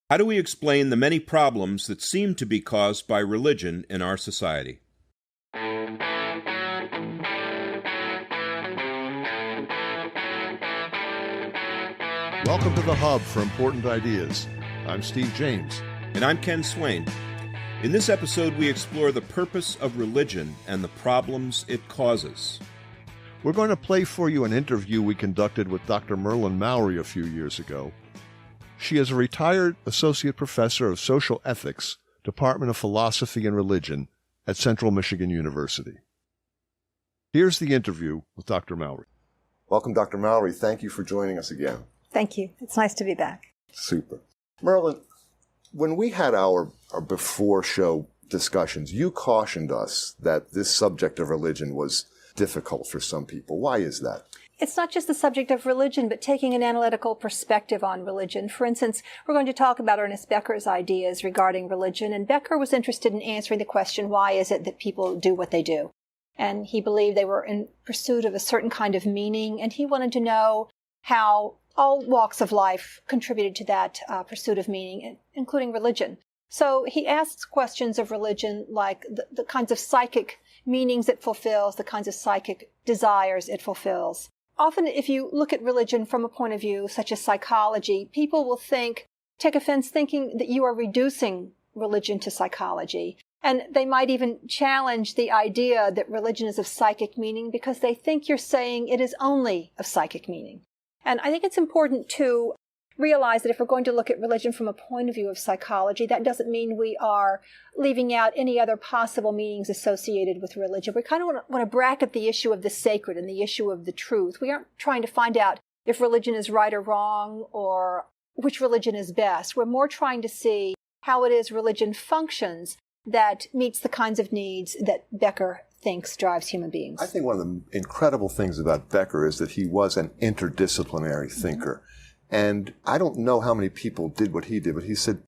How do we explain the many problems that seem to be caused by religion in our society? Welcome to the Hub for Important Ideas. I'm Steve James. And I'm Ken Swain. In this episode, we explore the purpose of religion and the problems it causes. We're going to play for you an interview we conducted with Dr. Merlyn Mowrey a few years ago. She is a retired associate professor of social ethics, Department of Philosophy and Religion at Central Michigan University. Here's the interview with Dr. Mowrey. Welcome, Dr. Mowrey. Thank you for joining us again. Thank you. It's nice to be back. Super. Merlyn, when we had our before show discussions, you cautioned us that this subject of religion was difficult for some people. Why is that? It's not just the subject of religion, but taking an analytical perspective on religion. For instance, we're going to talk about Ernest Becker's ideas regarding religion, and Becker was interested in answering the question, why is it that people do what they do? And he believed they were in pursuit of a certain kind of meaning, and he wanted to know how all walks of life contributed to that pursuit of meaning, including religion. So he asks questions of religion like the kinds of psychic meanings it fulfills, the kinds of psychic desires it fulfills. Often, if you look at religion from a point of view such as psychology, people will take offense thinking that you are reducing religion to psychology. And they might even challenge the idea that religion is of psychic meaning because they think you're saying it is only of psychic meaning. And I think it's important to realize that if we're going to look at religion from a point of view of psychology, that doesn't mean we are leaving out any other possible meanings associated with religion. We kind of want to bracket the issue of the sacred and the issue of the truth. We aren't trying to find out if religion is right or wrong or which religion is best. We're more trying to see how it is religion functions that meets the kinds of needs that Becker thinks drives human beings. I think one of the incredible things about Becker is that he was an interdisciplinary thinker. And I don't know how many people did what he did, but he said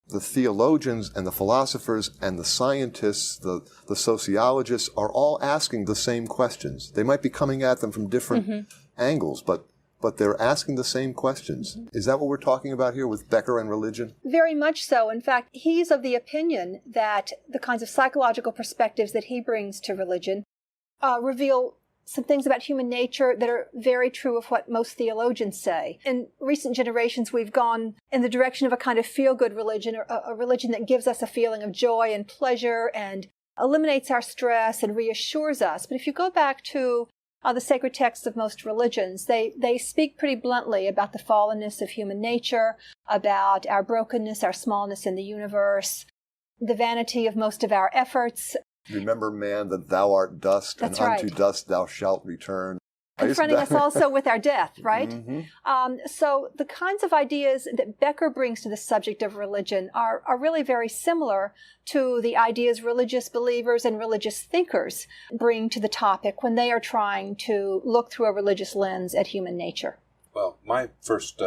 the theologians and the philosophers and the scientists, the sociologists are all asking the same questions. They might be coming at them from different angles, but they're asking the same questions. Is that what we're talking about here with Becker and religion? Very much so. In fact, he's of the opinion that the kinds of psychological perspectives that he brings to religion reveal some things about human nature that are very true of what most theologians say. In recent generations, we've gone in the direction of a kind of feel-good religion, or a religion that gives us a feeling of joy and pleasure and eliminates our stress and reassures us. But if you go back to the sacred texts of most religions, they speak pretty bluntly about the fallenness of human nature, about our brokenness, our smallness in the universe, the vanity of most of our efforts. Remember, man, that thou art dust, That's and right. unto dust thou shalt return. Confronting us also with our death, right? So the kinds of ideas that Becker brings to the subject of religion are really very similar to the ideas religious believers and religious thinkers bring to the topic when they are trying to look through a religious lens at human nature. Well, my first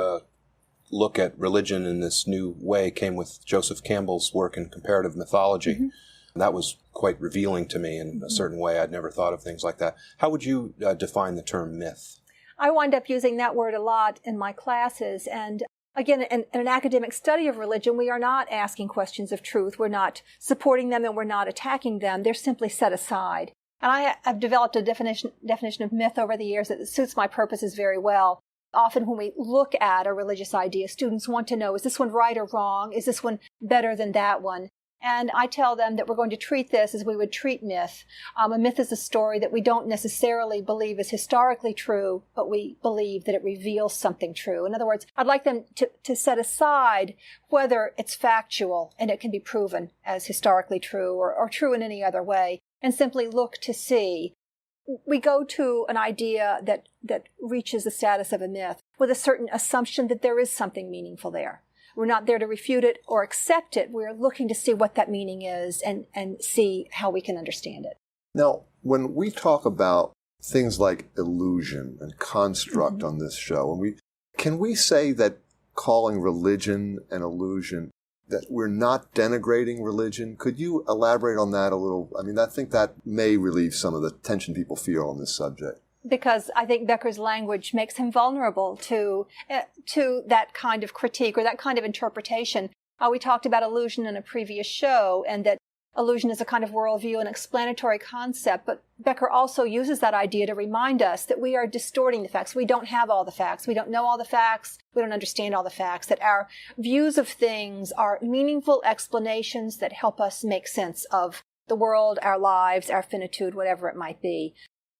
look at religion in this new way came with Joseph Campbell's work in comparative mythology. That was quite revealing to me in a certain way. I'd never thought of things like that. How would you define the term myth? I wind up using that word a lot in my classes. And again, in an academic study of religion, we are not asking questions of truth. We're not supporting them and we're not attacking them. They're simply set aside. And I have developed a definition of myth over the years that suits my purposes very well. Often when we look at a religious idea, students want to know, is this one right or wrong? Is this one better than that one? And I tell them that we're going to treat this as we would treat myth. A myth is a story that we don't necessarily believe is historically true, but we believe that it reveals something true. In other words, I'd like them to set aside whether it's factual and it can be proven as historically true or true in any other way, and simply look to see. We go to an idea that reaches the status of a myth with a certain assumption that there is something meaningful there. We're not there to refute it or accept it. We're looking to see what that meaning is and see how we can understand it. Now, when we talk about things like illusion and construct on this show, can we say that calling religion an illusion, that we're not denigrating religion? Could you elaborate on that a little? I mean, I think that may relieve some of the tension people feel on this subject. because I think Becker's language makes him vulnerable to that kind of critique or that kind of interpretation. We talked about illusion in a previous show, and that illusion is a kind of worldview and explanatory concept, but Becker also uses that idea to remind us that we are distorting the facts. We don't have all the facts. We don't know all the facts. We don't understand all the facts, that our views of things are meaningful explanations that help us make sense of the world, our lives, our finitude, whatever it might be.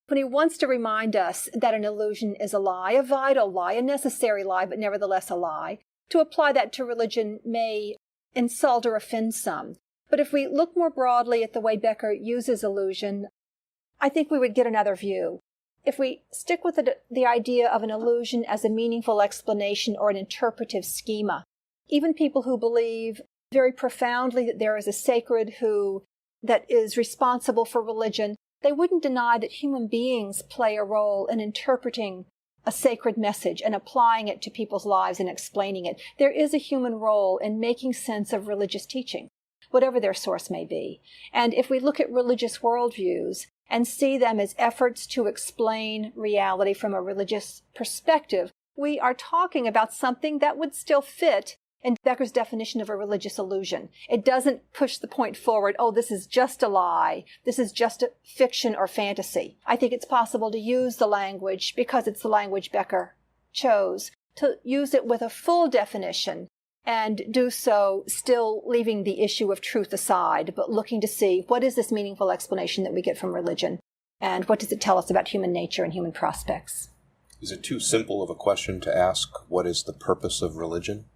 When he wants to remind us that an illusion is a lie, a vital lie, a necessary lie, but nevertheless a lie, to apply that to religion may insult or offend some. But if we look more broadly at the way Becker uses illusion, I think we would get another view. If we stick with the idea of an illusion as a meaningful explanation or an interpretive schema, even people who believe very profoundly that there is a sacred who that is responsible for religion, they wouldn't deny that human beings play a role in interpreting a sacred message and applying it to people's lives and explaining it. There is a human role in making sense of religious teaching, whatever their source may be. And if we look at religious worldviews and see them as efforts to explain reality from a religious perspective, we are talking about something that would still fit in Becker's definition of a religious illusion. It doesn't push the point forward, oh, this is just a lie, this is just a fiction or fantasy. I think it's possible to use the language, because it's the language Becker chose, to use it with a full definition and do so still leaving the issue of truth aside, but looking to see what is this meaningful explanation that we get from religion, and what does it tell us about human nature and human prospects. Is it too simple of a question to ask, what is the purpose of religion?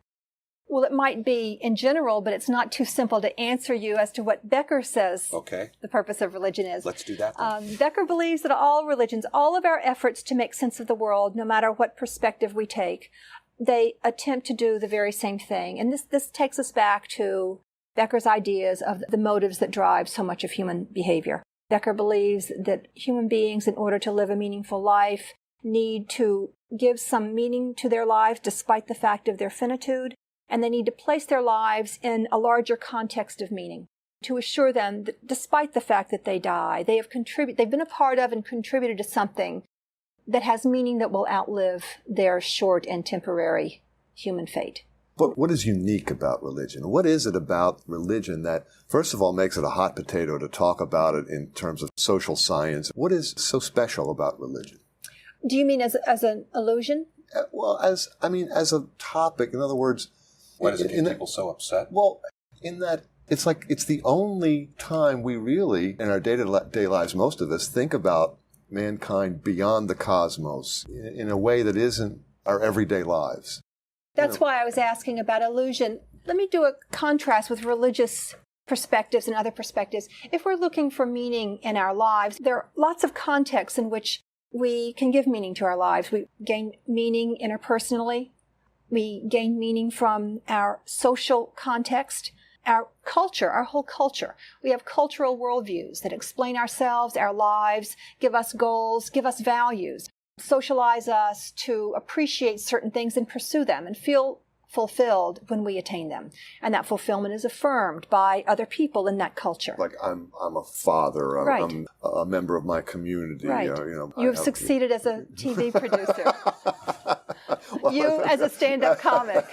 Well, it might be in general, but it's not too simple to answer you as to what Becker says the purpose of religion is. Let's do that then. Becker believes that all religions, all of our efforts to make sense of the world, no matter what perspective we take, they attempt to do the very same thing. And this takes us back to Becker's ideas of the motives that drive so much of human behavior. Becker believes that human beings, in order to live a meaningful life, need to give some meaning to their lives despite the fact of their finitude. And they need to place their lives in a larger context of meaning, to assure them that despite the fact that they die, they've been a part of and contributed to something that has meaning that will outlive their short and temporary human fate. But what is unique about religion? What is it about religion that, first of all, makes it a hot potato to talk about it in terms of social science? What is so special about religion? Do you mean as an illusion? Well, as a topic, in other words, why does it get people so upset? Well, in that it's the only time we really, in our day-to-day lives, most of us, think about mankind beyond the cosmos in a way that isn't our everyday lives. That's why I was asking about illusion. Let me do a contrast with religious perspectives and other perspectives. If we're looking for meaning in our lives, there are lots of contexts in which we can give meaning to our lives. We gain meaning interpersonally. We gain meaning from our social context, our culture, our whole culture. We have cultural worldviews that explain ourselves, our lives, give us goals, give us values, socialize us to appreciate certain things and pursue them and feel fulfilled when we attain them. And that fulfillment is affirmed by other people in that culture. Like I'm a father, I'm a member of my community. Right. You've succeeded as a TV producer. You as a stand-up comic.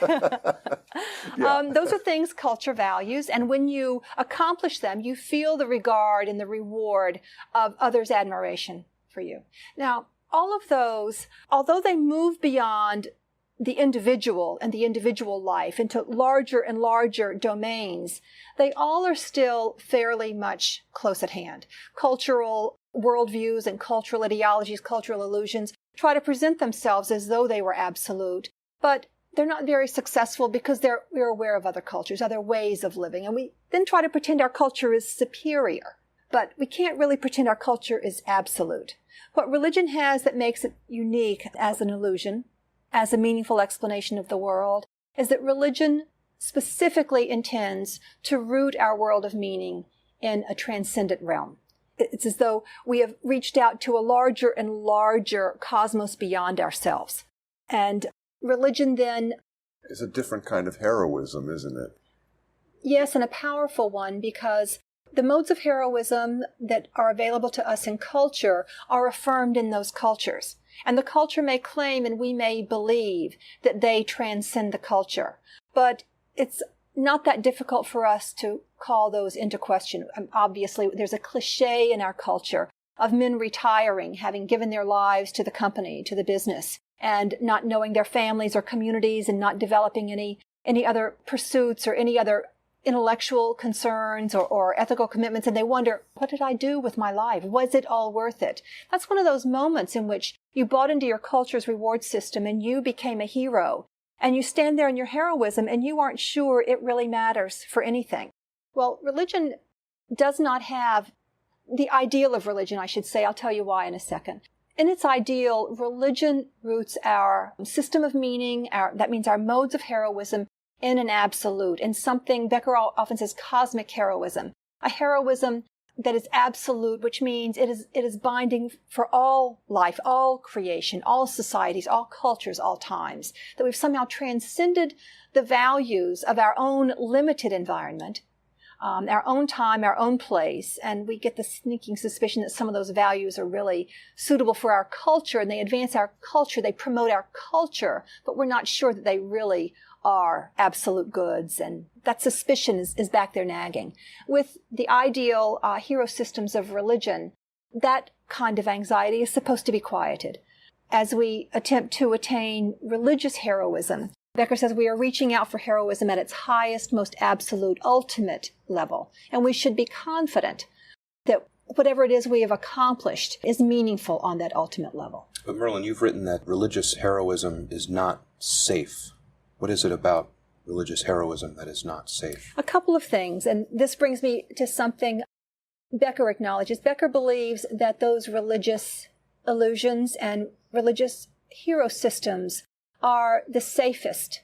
Those are things culture values, and when you accomplish them, you feel the regard and the reward of others' admiration for you. Now, all of those, although they move beyond the individual and the individual life into larger and larger domains, they all are still fairly much close at hand. Cultural worldviews and cultural ideologies, cultural illusions, try to present themselves as though they were absolute, but they're not very successful because we're aware of other cultures, other ways of living, and we then try to pretend our culture is superior. But we can't really pretend our culture is absolute. What religion has that makes it unique as an illusion, as a meaningful explanation of the world, is that religion specifically intends to root our world of meaning in a transcendent realm. It's as though we have reached out to a larger and larger cosmos beyond ourselves. And religion then is a different kind of heroism, isn't it? Yes, and a powerful one, because the modes of heroism that are available to us in culture are affirmed in those cultures. And the culture may claim and we may believe that they transcend the culture. But it's not that difficult for us to call those into question. Obviously, there's a cliche in our culture of men retiring, having given their lives to the company, to the business, and not knowing their families or communities and not developing any other pursuits or any other intellectual concerns or ethical commitments. And they wonder, what did I do with my life? Was it all worth it? That's one of those moments in which you bought into your culture's reward system and you became a hero. And you stand there in your heroism and you aren't sure it really matters for anything. Well, religion does not have the ideal of religion, I should say. I'll tell you why in a second. In its ideal, religion roots our system of meaning, that means our modes of heroism, in an absolute, in something Becker often says cosmic heroism, a heroism that is absolute, which means it is binding for all life, all creation, all societies, all cultures, all times, that we've somehow transcended the values of our own limited environment, our own time, our own place, and we get the sneaking suspicion that some of those values are really suitable for our culture, and they advance our culture, they promote our culture, but we're not sure that they really are absolute goods, and that suspicion is back there nagging. With the ideal hero systems of religion, that kind of anxiety is supposed to be quieted. As we attempt to attain religious heroism, Becker says we are reaching out for heroism at its highest, most absolute, ultimate level, and we should be confident that whatever it is we have accomplished is meaningful on that ultimate level. But Merlyn, you've written that religious heroism is not safe. What is it about religious heroism that is not safe? A couple of things, and this brings me to something Becker acknowledges. Becker believes that those religious illusions and religious hero systems are the safest.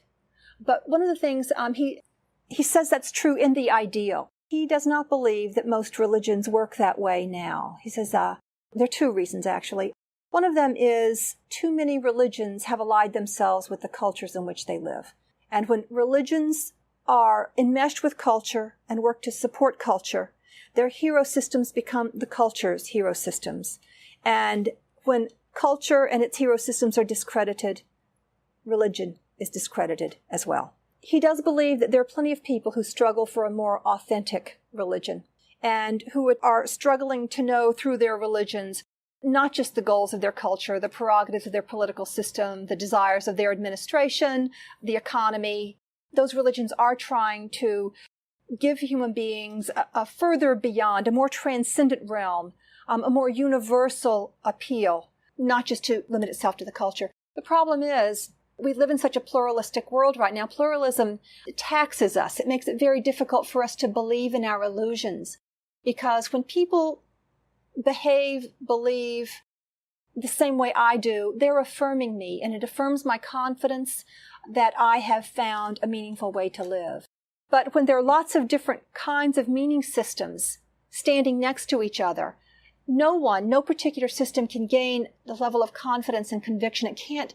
But one of the things he says that's true in the ideal. He does not believe that most religions work that way now. He says there are two reasons, actually. One of them is too many religions have allied themselves with the cultures in which they live. And when religions are enmeshed with culture and work to support culture, their hero systems become the culture's hero systems. And when culture and its hero systems are discredited, religion is discredited as well. He does believe that there are plenty of people who struggle for a more authentic religion and who are struggling to know through their religions not just the goals of their culture, the prerogatives of their political system, the desires of their administration, the economy. Those religions are trying to give human beings a further beyond, a more transcendent realm, a more universal appeal, not just to limit itself to the culture. The problem is, we live in such a pluralistic world right now. Pluralism taxes us. It makes it very difficult for us to believe in our illusions. Because when people believe the same way I do, they're affirming me, and it affirms my confidence that I have found a meaningful way to live. But when there are lots of different kinds of meaning systems standing next to each other, no particular system can gain the level of confidence and conviction.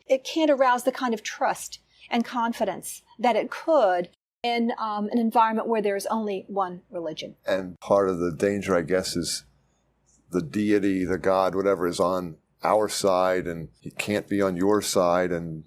It can't arouse the kind of trust and confidence that it could in an environment where there is only one religion. And part of the danger, I guess, is the deity, the God, whatever, is on our side, and he can't be on your side. And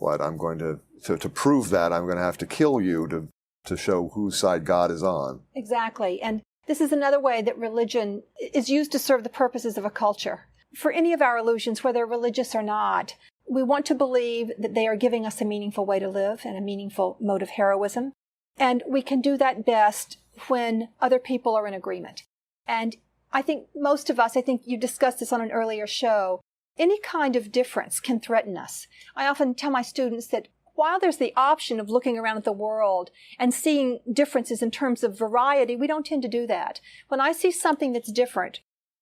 I'm going to prove that, I'm going to have to kill you to show whose side God is on. Exactly. And this is another way that religion is used to serve the purposes of a culture. For any of our illusions, whether religious or not, we want to believe that they are giving us a meaningful way to live and a meaningful mode of heroism. And we can do that best when other people are in agreement. And I think most of us, I think you discussed this on an earlier show, any kind of difference can threaten us. I often tell my students that while there's the option of looking around at the world and seeing differences in terms of variety, we don't tend to do that. When I see something that's different,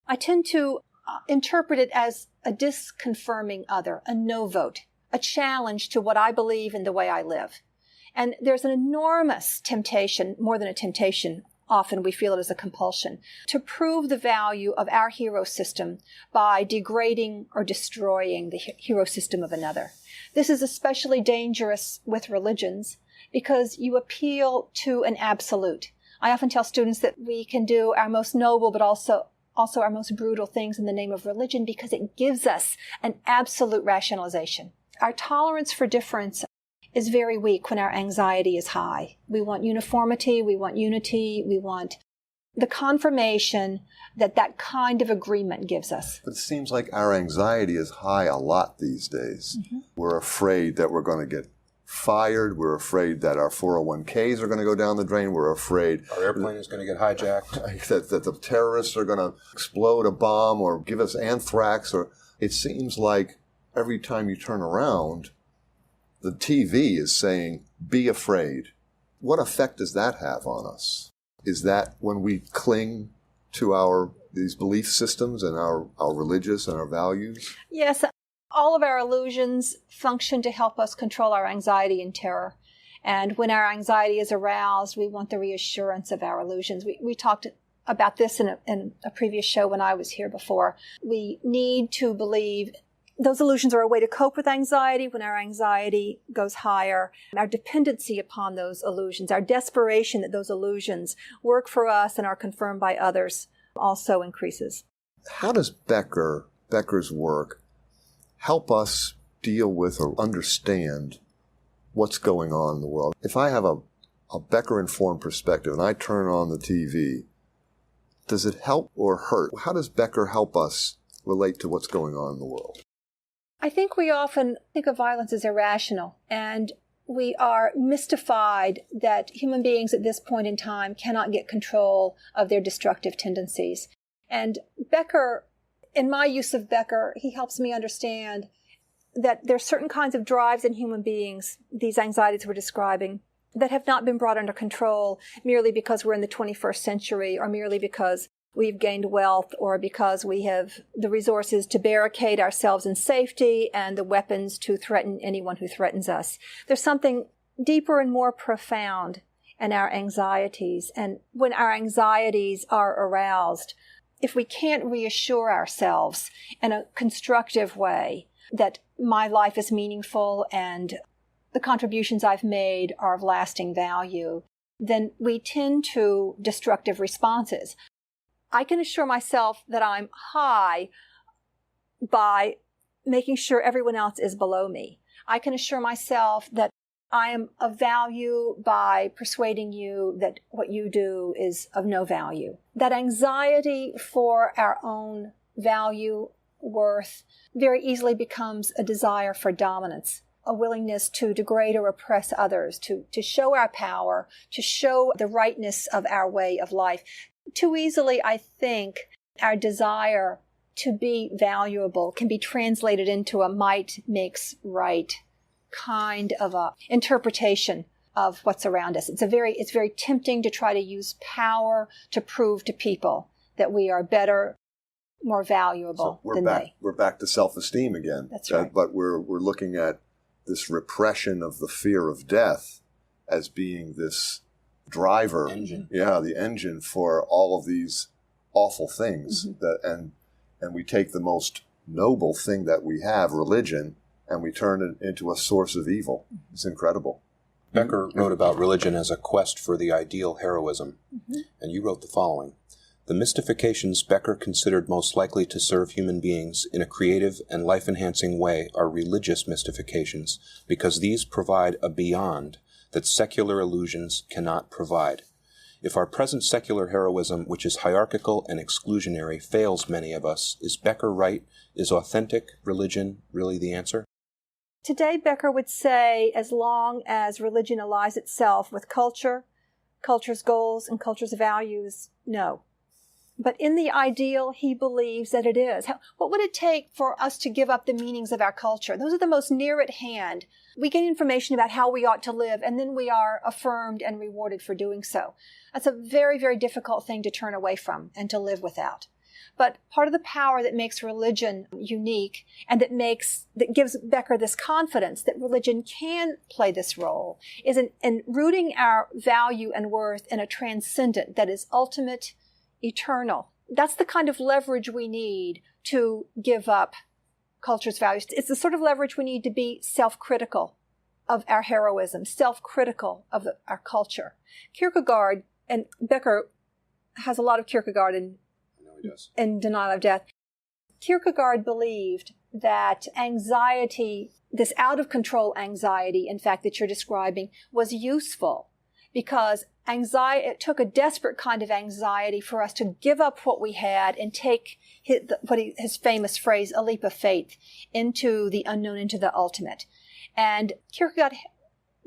I tend to interpret it as a disconfirming other, a no vote, a challenge to what I believe and the way I live. And there's an enormous temptation, more than a temptation, often we feel it as a compulsion, to prove the value of our hero system by degrading or destroying the hero system of another. This is especially dangerous with religions because you appeal to an absolute. I often tell students that we can do our most noble but also our most brutal things in the name of religion because it gives us an absolute rationalization. Our tolerance for difference is very weak when our anxiety is high. We want uniformity, we want unity, we want the confirmation that that kind of agreement gives us. But it seems like our anxiety is high a lot these days. Mm-hmm. We're afraid that we're going to get fired. We're afraid that our 401ks are going to go down the drain. We're afraid our airplane is going to get hijacked. That the terrorists are going to explode a bomb or give us anthrax. Or it seems like every time you turn around, the TV is saying, be afraid. What effect does that have on us? Is that when we cling to these belief systems and our religious and our values? Yes, all of our illusions function to help us control our anxiety and terror. And when our anxiety is aroused, we want the reassurance of our illusions. We talked about this in a previous show when I was here before. We need to believe those illusions are a way to cope with anxiety when our anxiety goes higher. Our dependency upon those illusions, our desperation that those illusions work for us and are confirmed by others also increases. How does Becker's work help us deal with or understand what's going on in the world? If I have a Becker-informed perspective and I turn on the TV, does it help or hurt? How does Becker help us relate to what's going on in the world? I think we often think of violence as irrational, and we are mystified that human beings at this point in time cannot get control of their destructive tendencies. And Becker, in my use of Becker, he helps me understand that there are certain kinds of drives in human beings, these anxieties we're describing, that have not been brought under control merely because we're in the 21st century or merely because we've gained wealth or because we have the resources to barricade ourselves in safety and the weapons to threaten anyone who threatens us. There's something deeper and more profound in our anxieties. And when our anxieties are aroused, if we can't reassure ourselves in a constructive way that my life is meaningful and the contributions I've made are of lasting value, then we tend to destructive responses. I can assure myself that I'm high by making sure everyone else is below me. I can assure myself that I am of value by persuading you that what you do is of no value. That anxiety for our own value, worth, very easily becomes a desire for dominance, a willingness to degrade or oppress others, to show our power, to show the rightness of our way of life. Too easily, I think, our desire to be valuable can be translated into a might makes right kind of a interpretation of what's around us. It's very tempting to try to use power to prove to people that we are better, more valuable than they. We're back to self-esteem again. That's right. But we're looking at this repression of the fear of death as being this driver, the engine for all of these awful things. Mm-hmm. And we take the most noble thing that we have, religion, and we turn it into a source of evil. Mm-hmm. It's incredible. Becker wrote about religion as a quest for the ideal heroism, and you wrote the following: the mystifications Becker considered most likely to serve human beings in a creative and life-enhancing way are religious mystifications, because these provide a beyond that secular illusions cannot provide. If our present secular heroism, which is hierarchical and exclusionary, fails many of us, is Becker right? Is authentic religion really the answer? Today, Becker would say, as long as religion allies itself with culture, culture's goals, and culture's values, no. But in the ideal, he believes that it is. What would it take for us to give up the meanings of our culture? Those are the most near at hand. We get information about how we ought to live, and then we are affirmed and rewarded for doing so. That's a very, very difficult thing to turn away from and to live without. But part of the power that makes religion unique and that gives Becker this confidence that religion can play this role is in rooting our value and worth in a transcendent that is ultimate, eternal. That's the kind of leverage we need to give up culture's values. It's the sort of leverage we need to be self-critical of our heroism, self-critical of our culture. Kierkegaard, and Becker has a lot of Kierkegaard in Denial of Death, Kierkegaard believed that anxiety, this out-of-control anxiety, in fact, that you're describing, was useful because it took a desperate kind of anxiety for us to give up what we had and take his famous phrase, a leap of faith, into the unknown, into the ultimate. And Kierkegaard,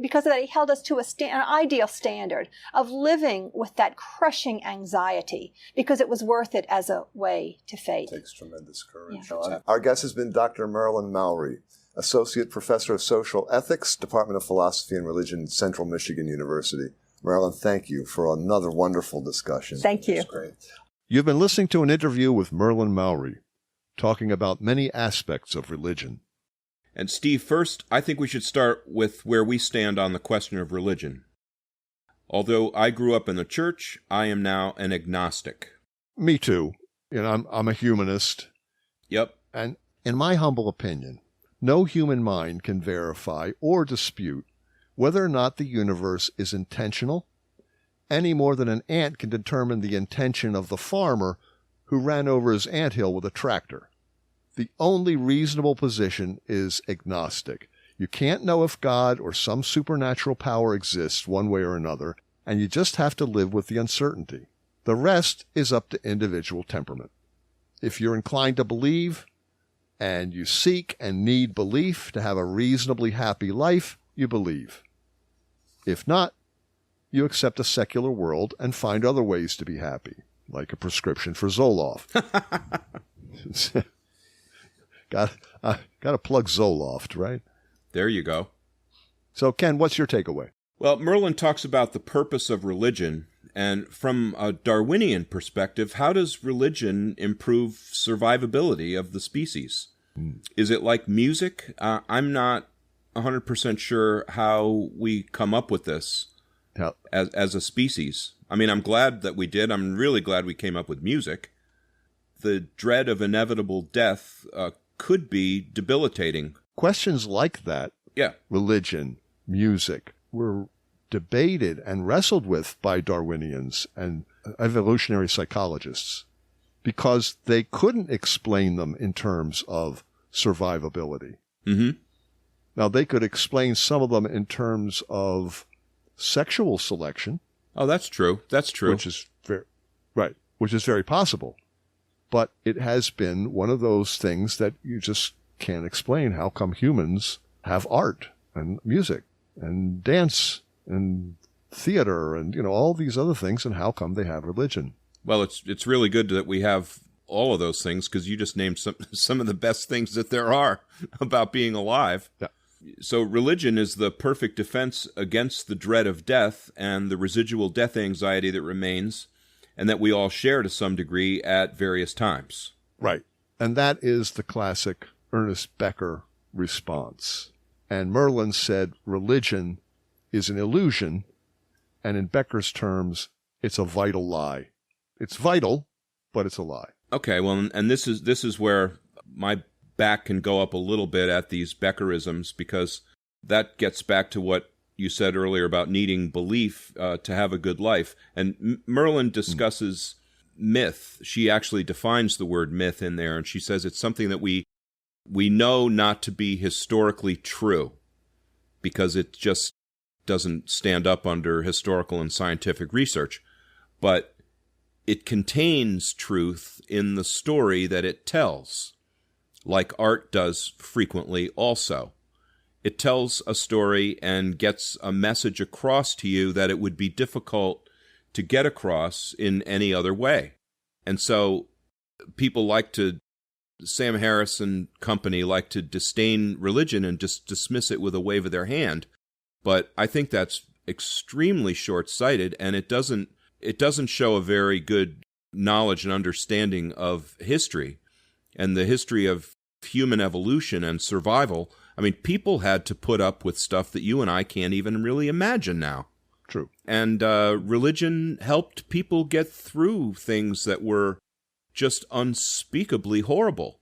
because of that, he held us to an ideal standard of living with that crushing anxiety because it was worth it as a way to faith. Takes tremendous courage. Yeah. Our guest has been Dr. Merlyn Mowrey, Associate Professor of Social Ethics, Department of Philosophy and Religion, Central Michigan University. Merlyn, thank you for another wonderful discussion. Thank you. That's great. You've been listening to an interview with Merlyn Mowrey, talking about many aspects of religion. And Steve, first, I think we should start with where we stand on the question of religion. Although I grew up in the church, I am now an agnostic. Me too. I'm a humanist. Yep. And in my humble opinion, no human mind can verify or dispute whether or not the universe is intentional, any more than an ant can determine the intention of the farmer who ran over his anthill with a tractor. The only reasonable position is agnostic. You can't know if God or some supernatural power exists one way or another, and you just have to live with the uncertainty. The rest is up to individual temperament. If you're inclined to believe, and you seek and need belief to have a reasonably happy life, you believe. If not, you accept a secular world and find other ways to be happy, like a prescription for Zoloft. Got to plug Zoloft, right? There you go. So, Ken, what's your takeaway? Well, Merlyn talks about the purpose of religion, and from a Darwinian perspective, how does religion improve survivability of the species? Is it like music? I'm not 100% sure how we come up with this as a species. I mean, I'm glad that we did. I'm really glad we came up with music. The dread of inevitable death could be debilitating. Questions like that, religion, music, were debated and wrestled with by Darwinians and evolutionary psychologists because they couldn't explain them in terms of survivability. Mm-hmm. Now, they could explain some of them in terms of sexual selection. Oh, that's true. That's true. Which is very possible. But it has been one of those things that you just can't explain. How come humans have art and music and dance and theater and, all these other things, and how come they have religion? Well, it's really good that we have all of those things, because you just named some of the best things that there are about being alive. Yeah. So religion is the perfect defense against the dread of death and the residual death anxiety that remains, and that we all share to some degree at various times. Right. And that is the classic Ernest Becker response. And Merlyn said religion is an illusion, and in Becker's terms, it's a vital lie. It's vital, but it's a lie. Okay, well, and this is where my back can go up a little bit at these Beckerisms, because that gets back to what you said earlier about needing belief to have a good life. And Merlyn discusses myth. She actually defines the word myth in there, and she says it's something that we know not to be historically true because it just doesn't stand up under historical and scientific research. But it contains truth in the story that it tells, like art does frequently also. It tells a story and gets a message across to you that it would be difficult to get across in any other way. And so people Sam Harris and company like to disdain religion and just dismiss it with a wave of their hand. But I think that's extremely short-sighted, and it doesn't show a very good knowledge and understanding of history and the history of human evolution and survival. I mean, people had to put up with stuff that you and I can't even really imagine now. True. And religion helped people get through things that were just unspeakably horrible.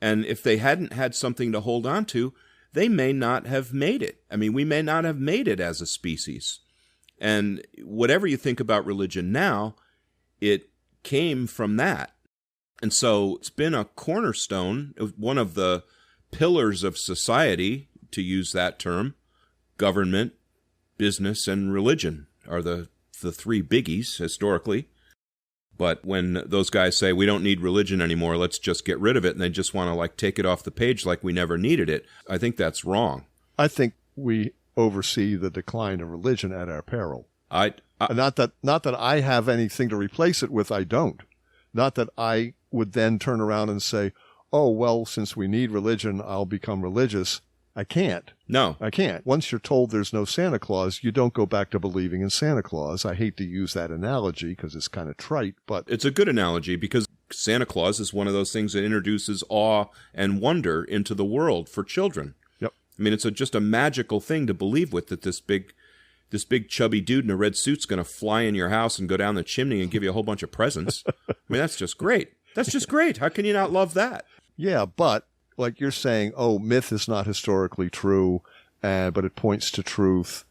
And if they hadn't had something to hold on to, they may not have made it. I mean, we may not have made it as a species. And whatever you think about religion now, it came from that. And so it's been a cornerstone, one of the pillars of society, to use that term. Government, business, and religion are the three biggies historically. But when those guys say, we don't need religion anymore, let's just get rid of it, and they just want to like take it off the page like we never needed it, I think that's wrong. I think we oversee the decline of religion at our peril. Not that I have anything to replace it with, I don't. Not that I would then turn around and say, oh, well, since we need religion, I'll become religious. I can't. No. I can't. Once you're told there's no Santa Claus, you don't go back to believing in Santa Claus. I hate to use that analogy because it's kind of trite, but it's a good analogy because Santa Claus is one of those things that introduces awe and wonder into the world for children. Yep. I mean, it's just a magical thing to believe with, that this big chubby dude in a red suit's going to fly in your house and go down the chimney and give you a whole bunch of presents. I mean, that's just great. That's just great. How can you not love that? Yeah, but like you're saying, oh, myth is not historically true, but it points to truth,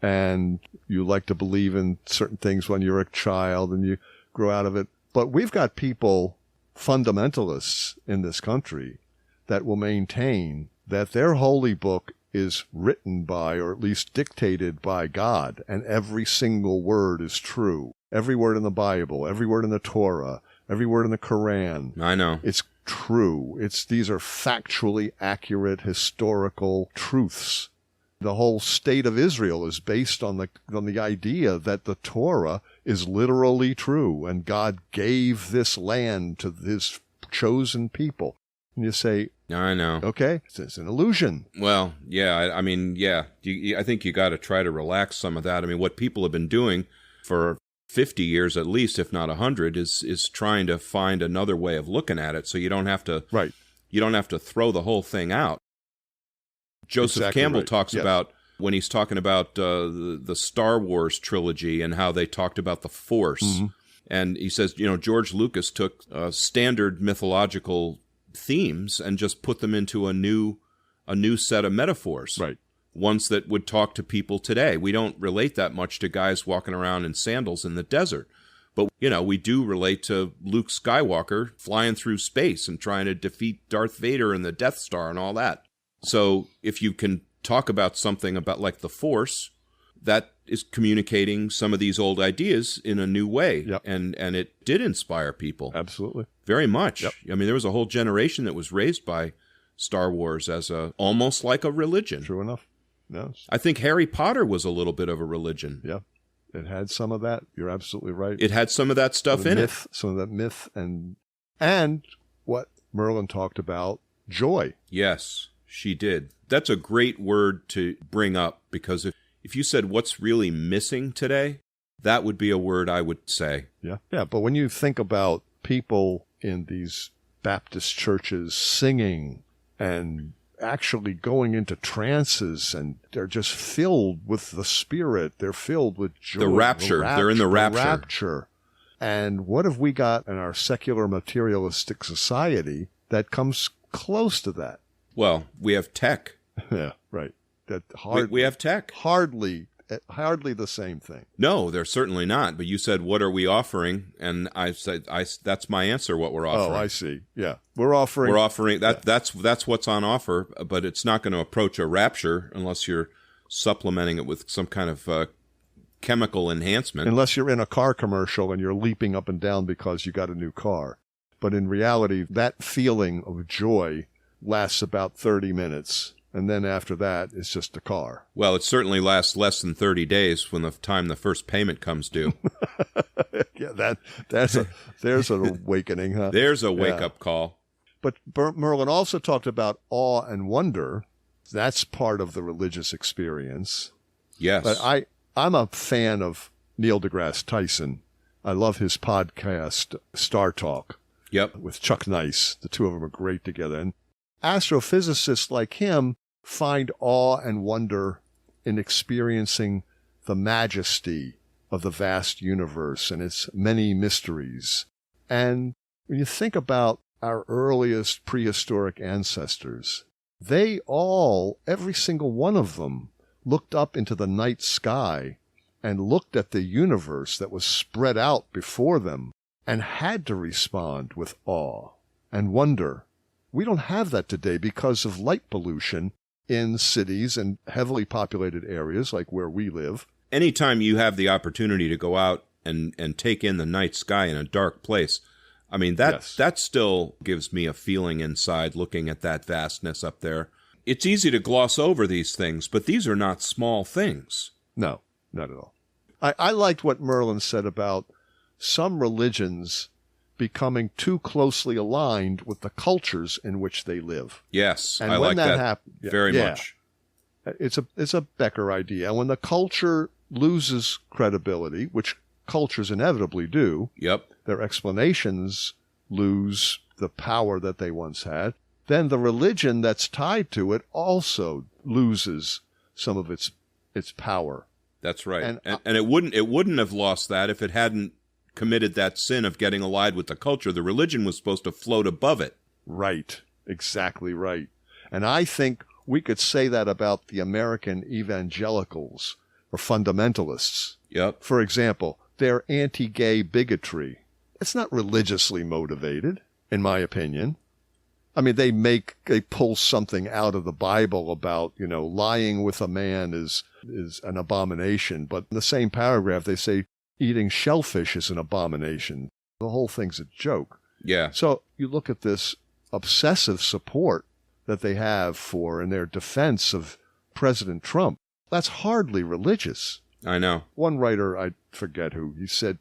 and you like to believe in certain things when you're a child and you grow out of it. But we've got people, fundamentalists in this country, that will maintain that their holy book is written by, or at least dictated by, God, and every single word is true. Every word in the Bible, every word in the Torah, every word in the Quran. I know. It's true. These are factually accurate historical truths. The whole state of Israel is based on the idea that the Torah is literally true, and God gave this land to his chosen people. And you say, I know. Okay, it's an illusion. Well, yeah, I mean, yeah. I think you got to try to relax some of that. I mean, what people have been doing for 50 years at least, if not 100, is trying to find another way of looking at it, so you don't have to you don't have to throw the whole thing out. Joseph Exactly Campbell right. talks Yes. about, when he's talking about the Star Wars trilogy and how they talked about the Force, Mm-hmm. and he says, George Lucas took standard mythological themes and just put them into a new set of metaphors. Right. Ones that would talk to people today. We don't relate that much to guys walking around in sandals in the desert. But, we do relate to Luke Skywalker flying through space and trying to defeat Darth Vader and the Death Star and all that. So if you can talk about something about like the Force, that is communicating some of these old ideas in a new way. Yep. And it did inspire people. Absolutely. Very much. Yep. I mean, there was a whole generation that was raised by Star Wars as almost like a religion. True enough. No. I think Harry Potter was a little bit of a religion. Yeah. It had some of that. You're absolutely right. It had some of that stuff in it. Some of that myth and what Merlyn talked about, joy. Yes, she did. That's a great word to bring up, because if you said what's really missing today, that would be a word I would say. Yeah. Yeah. But when you think about people in these Baptist churches singing and actually going into trances, and they're just filled with the Spirit. They're filled with joy. The rapture. They're in the rapture. And what have we got in our secular materialistic society that comes close to that? Well, we have tech. Yeah, right. That We have tech. Hardly the same thing. No, they're certainly not. But you said, what are we offering? And I said, that's my answer, what we're offering. Oh, I see. Yeah. We're offering that. That's what's on offer, but it's not going to approach a rapture unless you're supplementing it with some kind of chemical enhancement. Unless you're in a car commercial and you're leaping up and down because you got a new car. But in reality, that feeling of joy lasts about 30 minutes. And then after that, it's just a car. Well, it certainly lasts less than 30 days when the time the first payment comes due. Yeah, there's an awakening, huh? There's a wake-up call. But Merlyn also talked about awe and wonder. That's part of the religious experience. Yes. But I'm a fan of Neil deGrasse Tyson. I love his podcast, Star Talk. Yep. With Chuck Nice. The two of them are great together. And astrophysicists like him find awe and wonder in experiencing the majesty of the vast universe and its many mysteries. And when you think about our earliest prehistoric ancestors, they all, every single one of them, looked up into the night sky and looked at the universe that was spread out before them and had to respond with awe and wonder. We don't have that today because of light pollution in cities and heavily populated areas like where we live. Anytime you have the opportunity to go out and take in the night sky in a dark place, I mean, that still gives me a feeling inside looking at that vastness up there. It's easy to gloss over these things, but these are not small things. No, not at all. I liked what Merlyn said about some religions becoming too closely aligned with the cultures in which they live. Yes, and I when like that very much. It's a Becker idea. When the culture loses credibility, which cultures inevitably do, Yep. their explanations lose the power that they once had, then the religion that's tied to it also loses some of its power. That's right. And it wouldn't have lost that if it hadn't committed that sin of getting allied with the culture. The religion was supposed to float above it. Right. Exactly right. And I think we could say that about the American evangelicals or fundamentalists. Yep. For example, their anti-gay bigotry. It's not religiously motivated, in my opinion. I mean, they pull something out of the Bible about, lying with a man is an abomination. But in the same paragraph, they say eating shellfish is an abomination. The whole thing's a joke. Yeah. So you look at this obsessive support that they have for in their defense of President Trump. That's hardly religious. I know. One writer, I forget who, he said,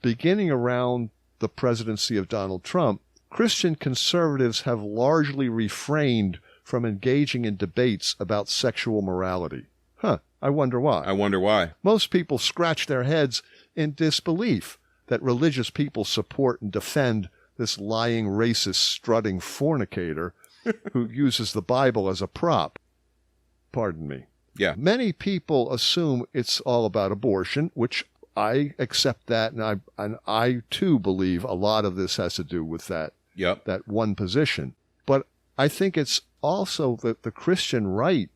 beginning around the presidency of Donald Trump, Christian conservatives have largely refrained from engaging in debates about sexual morality. I wonder why. Most people scratch their heads in disbelief that religious people support and defend this lying, racist, strutting fornicator who uses the Bible as a prop. Pardon me. Yeah. Many people assume it's all about abortion, which I accept that, and I too believe a lot of this has to do with that. Yep. That one position. But I think it's also that the Christian right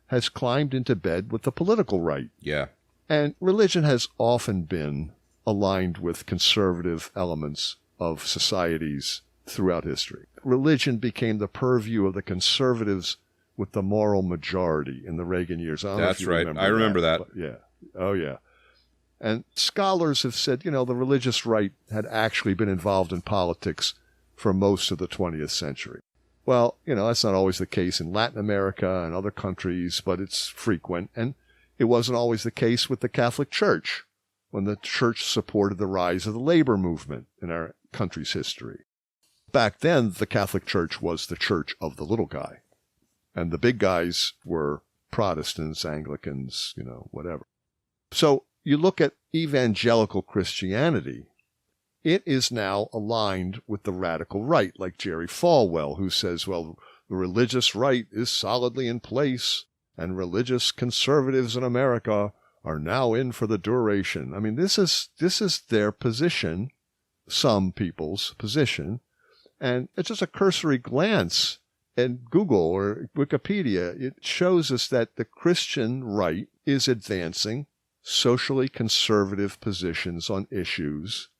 has climbed into bed with the political right. Yeah. And religion has often been aligned with conservative elements of societies throughout history. Religion became the purview of the conservatives with the moral majority in the Reagan years. That's right. I remember that. Yeah. Oh, yeah. And scholars have said, the religious right had actually been involved in politics for most of the 20th century. Well, that's not always the case in Latin America and other countries, but it's frequent. And it wasn't always the case with the Catholic Church, when the church supported the rise of the labor movement in our country's history. Back then, the Catholic Church was the church of the little guy. And the big guys were Protestants, Anglicans, whatever. So you look at evangelical Christianity, it is now aligned with the radical right, like Jerry Falwell, who says, well, the religious right is solidly in place, and religious conservatives in America are now in for the duration. I mean, this is their position, some people's position, and it's just a cursory glance at Google or Wikipedia. It shows us that the Christian right is advancing socially conservative positions on issues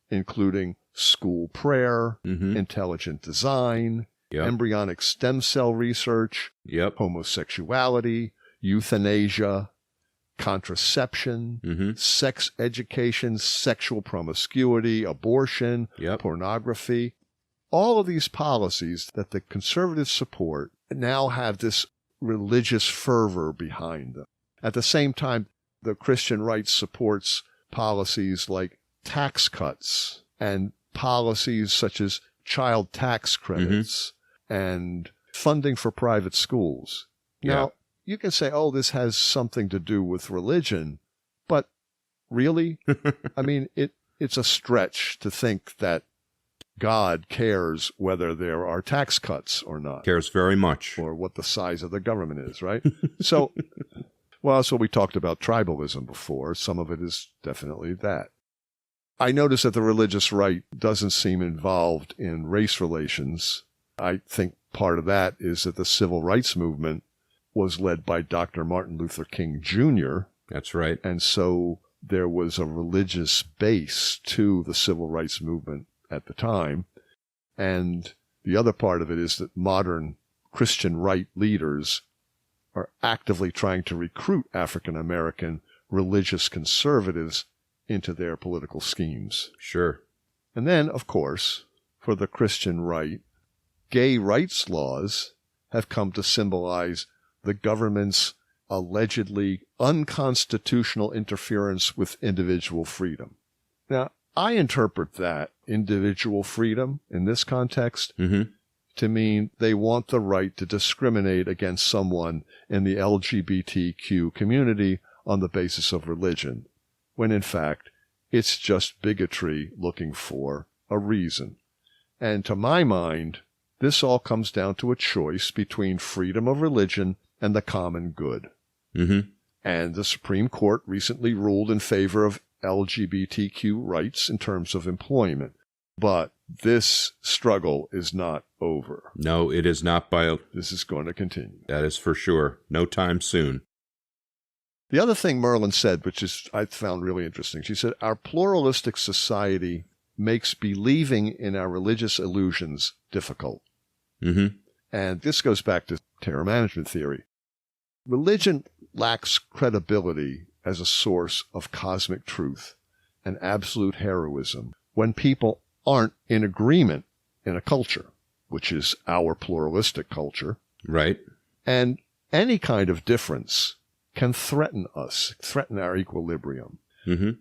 including school prayer, intelligent design, embryonic stem cell research, homosexuality, euthanasia, contraception, sex education, sexual promiscuity, abortion, pornography. All of these policies that the conservatives support now have this religious fervor behind them. At the same time, the Christian right supports policies like tax cuts and policies such as child tax credits and funding for private schools. Now, you can say, oh, this has something to do with religion, but really? I mean, it's a stretch to think that God cares whether there are tax cuts or not. Cares very much. Or what the size of the government is, right? So, well, that's what we talked about tribalism before. Some of it is definitely that. I notice that the religious right doesn't seem involved in race relations. I think part of that is that the civil rights movement was led by Dr. Martin Luther King Jr. That's right. And so there was a religious base to the civil rights movement at the time. And the other part of it is that modern Christian right leaders are actively trying to recruit African American religious conservatives into their political schemes. Sure. And then, of course, for the Christian right, gay rights laws have come to symbolize the government's allegedly unconstitutional interference with individual freedom. Now, I interpret that individual freedom in this context to mean they want the right to discriminate against someone in the LGBTQ community on the basis of religion, when in fact it's just bigotry looking for a reason. And to my mind, this all comes down to a choice between freedom of religion and the common good. And the Supreme Court recently ruled in favor of LGBTQ rights in terms of employment. But this struggle is not over. No, it is not This is going to continue. That is for sure. No time soon. The other thing Merlyn said, which is I found really interesting, she said, our pluralistic society makes believing in our religious illusions difficult. And this goes back to terror management theory. Religion lacks credibility as a source of cosmic truth and absolute heroism when people aren't in agreement in a culture, which is our pluralistic culture. Right. And any kind of difference can threaten us, threaten our equilibrium.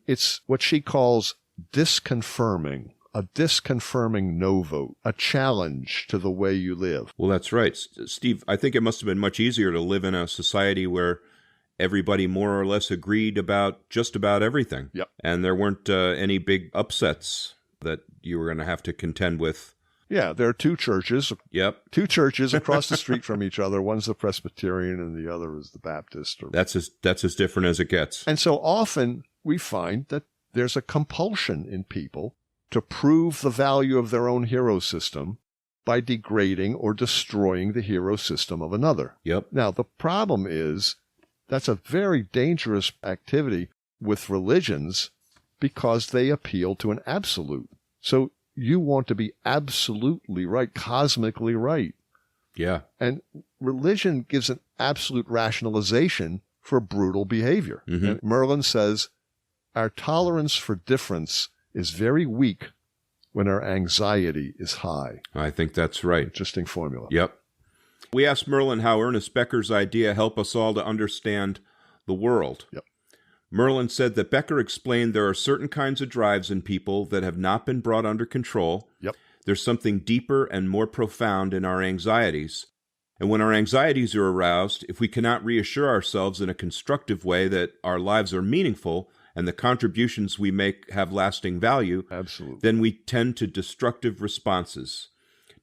It's what she calls disconfirming, a disconfirming no vote, a challenge to the way you live. Well, that's right. Steve, I think it must have been much easier to live in a society where everybody more or less agreed about just about everything. Yep. And there weren't any big upsets that you were going to have to contend with. Yeah, there are two churches. Yep. Two churches across the street from each other. One's the Presbyterian and the other is the Baptist. That's as different as it gets. And so often we find that there's a compulsion in people to prove the value of their own hero system by degrading or destroying the hero system of another. Yep. Now, the problem is that's a very dangerous activity with religions because they appeal to an absolute. So you want to be absolutely right, cosmically right. Yeah. And religion gives an absolute rationalization for brutal behavior. And Merlyn says, our tolerance for difference is very weak when our anxiety is high. I think that's right. Interesting formula. Yep. We asked Merlyn how Ernest Becker's idea helped us all to understand the world. Yep. Merlyn said that Becker explained there are certain kinds of drives in people that have not been brought under control. Yep. There's something deeper and more profound in our anxieties. And when our anxieties are aroused, if we cannot reassure ourselves in a constructive way that our lives are meaningful and the contributions we make have lasting value, Absolutely. then we tend to destructive responses.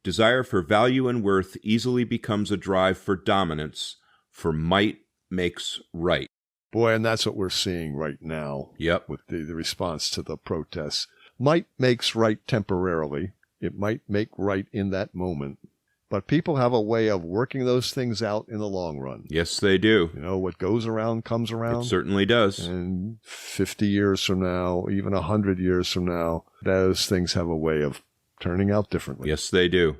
Desire for value and worth easily becomes a drive for dominance, for might makes right. Boy, and that's what we're seeing right now. Yep. With the response to the protests. Might makes right temporarily. It might make right in that moment. But people have a way of working those things out in the long run. Yes, they do. You know, what goes around comes around. It certainly does. And 50 years from now, even 100 years from now, those things have a way of turning out differently. Yes, they do.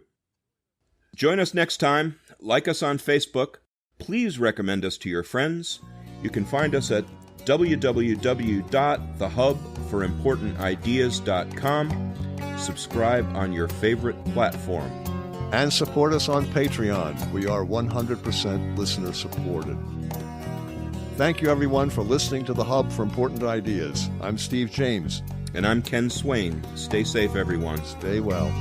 Join us next time. Like us on Facebook. Please recommend us to your friends. You can find us at www.thehubforimportantideas.com. Subscribe on your favorite platform. And support us on Patreon. We are 100% listener supported. Thank you, everyone, for listening to The Hub for Important Ideas. I'm Steve James. And I'm Ken Swain. Stay safe, everyone. Stay well.